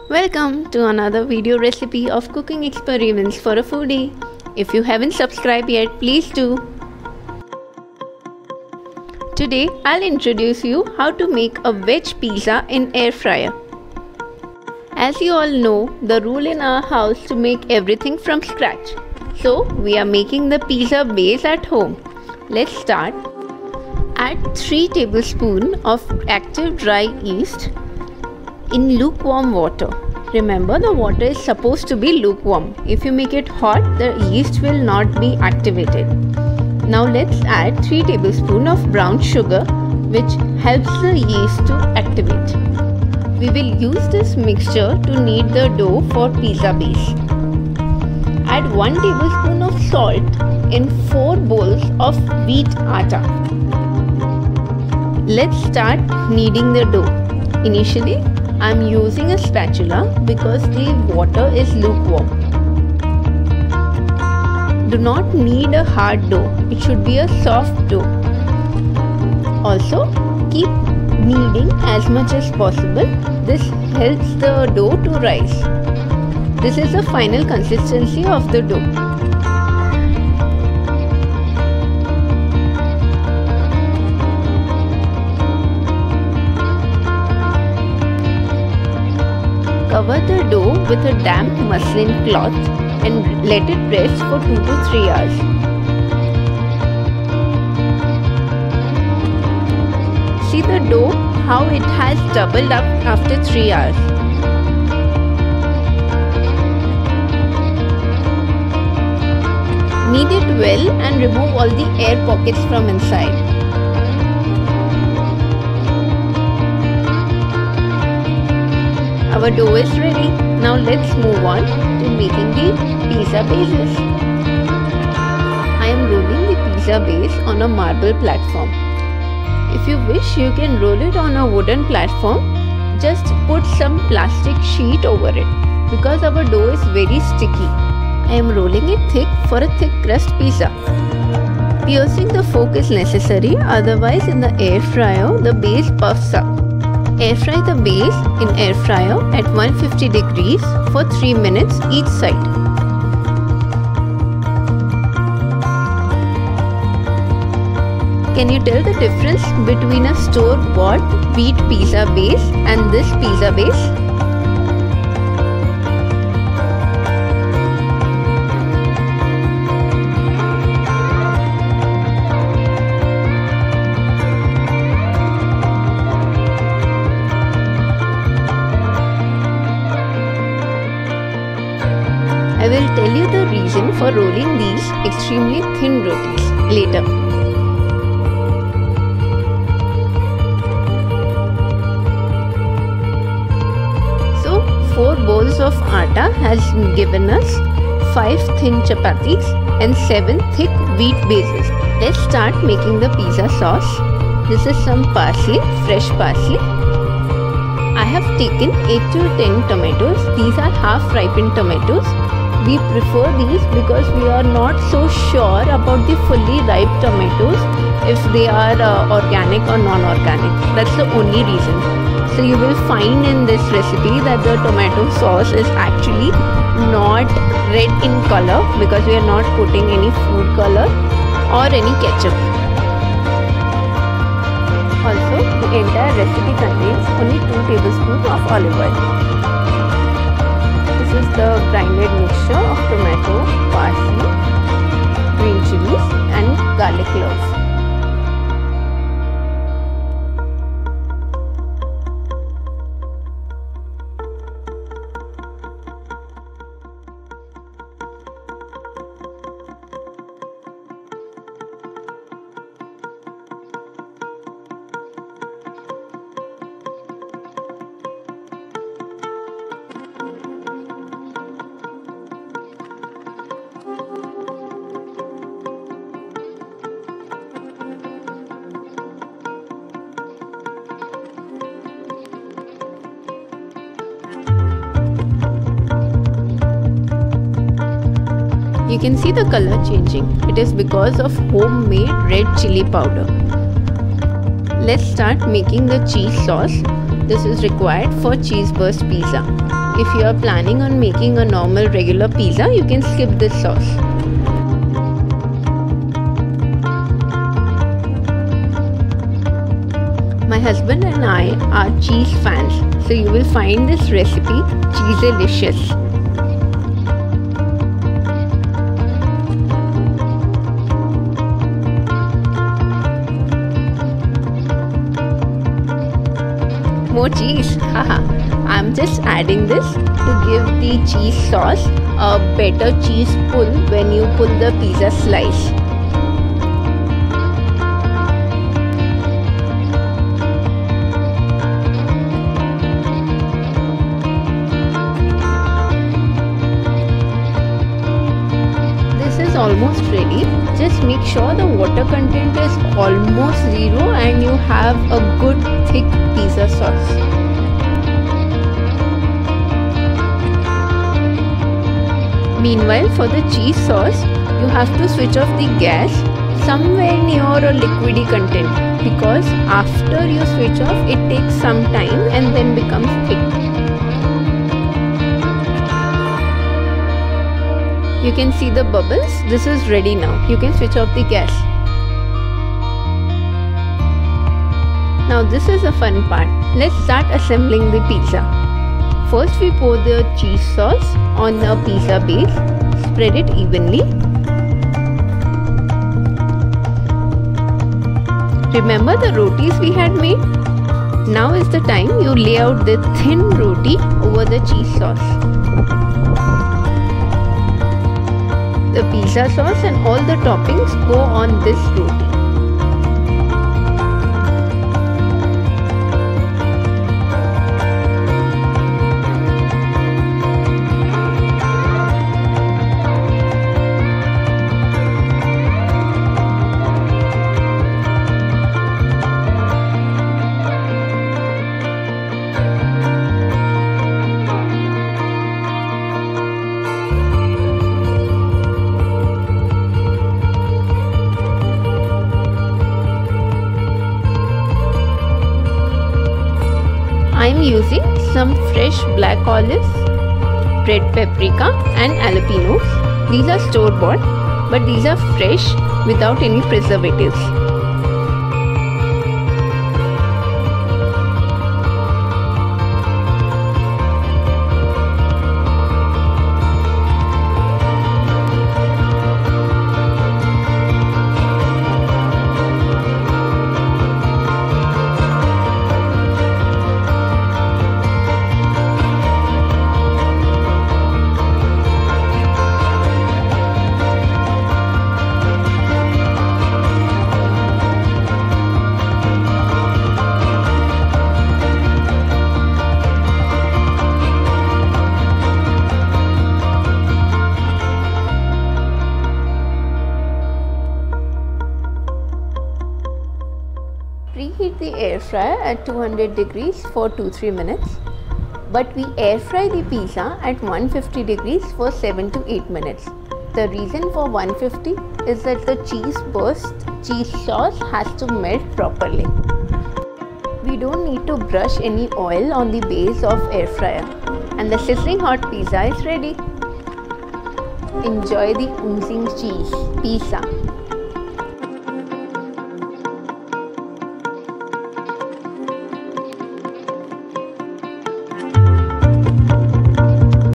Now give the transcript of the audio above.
Welcome to another video recipe of cooking experiments for a foodie. If you haven't subscribed yet, please do. Today I'll introduce you how to make a veg pizza in air fryer. As you all know, the rule in our house to make everything from scratch. So we are making the pizza base at home. Let's start. Add 3 tablespoons of active dry yeast in lukewarm water. Remember, the water is supposed to be lukewarm. If you make it hot, the yeast will not be activated. Now let's add 3 tablespoons of brown sugar, which helps the yeast to activate. We will use this mixture to knead the dough for pizza base. Add 1 tablespoon of salt in 4 bowls of wheat atta. Let's start kneading the dough. Initially, I am using a spatula because the water is lukewarm. Do not knead a hard dough. It should be a soft dough. Also, keep kneading as much as possible. This helps the dough to rise. This is the final consistency of the dough. Cover the dough with a damp muslin cloth and let it rest for 2 to 3 hours. See the dough, how it has doubled up after 3 hours. Knead it well and remove all the air pockets from inside. Our dough is ready. Now let's move on to making the pizza bases. I am rolling the pizza base on a marble platform. If you wish, you can roll it on a wooden platform. Just put some plastic sheet over it because our dough is very sticky. I am rolling it thick for a thick crust pizza. Piercing the fork is necessary, otherwise in the air fryer the base puffs up. Air fry the base in air fryer at 150 degrees for 3 minutes each side. Can you tell the difference between a store-bought wheat pizza base and this pizza base? I will tell you the reason for rolling these extremely thin rotis later. So 4 bowls of atta has given us 5 thin chapatis and 7 thick wheat bases. Let's start making the pizza sauce. This is some parsley, fresh parsley. I have taken 8 to 10 tomatoes. These are half ripened tomatoes. We prefer these because we are not so sure about the fully ripe tomatoes, if they are organic or non-organic. That's the only reason. So you will find in this recipe that the tomato sauce is actually not red in color because we are not putting any food color or any ketchup. Also, the entire recipe contains only 2 tablespoons of olive oil. This is the grinded mixture of tomato, parsley, green chilies and garlic cloves. You can see the color changing. It is because of homemade red chili powder. Let's start making the cheese sauce. This is required for cheese burst pizza. If you are planning on making a normal regular pizza, you can skip this sauce. My husband and I are cheese fans, so you will find this recipe cheese-delicious. More cheese, haha. I'm just adding this to give the cheese sauce a better cheese pull when you pull the pizza slice. This is almost ready. Just make sure the water content is almost zero and you have a good thick pizza sauce. Meanwhile, for the cheese sauce, you have to switch off the gas somewhere near a liquidy content, because after you switch off, it takes some time and then becomes thick. You can see the bubbles. This is ready now. You can switch off the gas. Now this is the fun part. Let's start assembling the pizza. First we pour the cheese sauce on the pizza base. Spread it evenly. Remember the rotis we had made? Now is the time you lay out the thin roti over the cheese sauce. The pizza sauce and all the toppings go on this roti. I am using some fresh black olives, red paprika and jalapenos. These are store bought, but these are fresh without any preservatives. Preheat the air fryer at 200 degrees for 2-3 minutes. But we air fry the pizza at 150 degrees for 7 to 8 minutes. The reason for 150 is that the cheese sauce has to melt properly. We don't need to brush any oil on the base of air fryer. And the sizzling hot pizza is ready. Enjoy the oozing cheese pizza.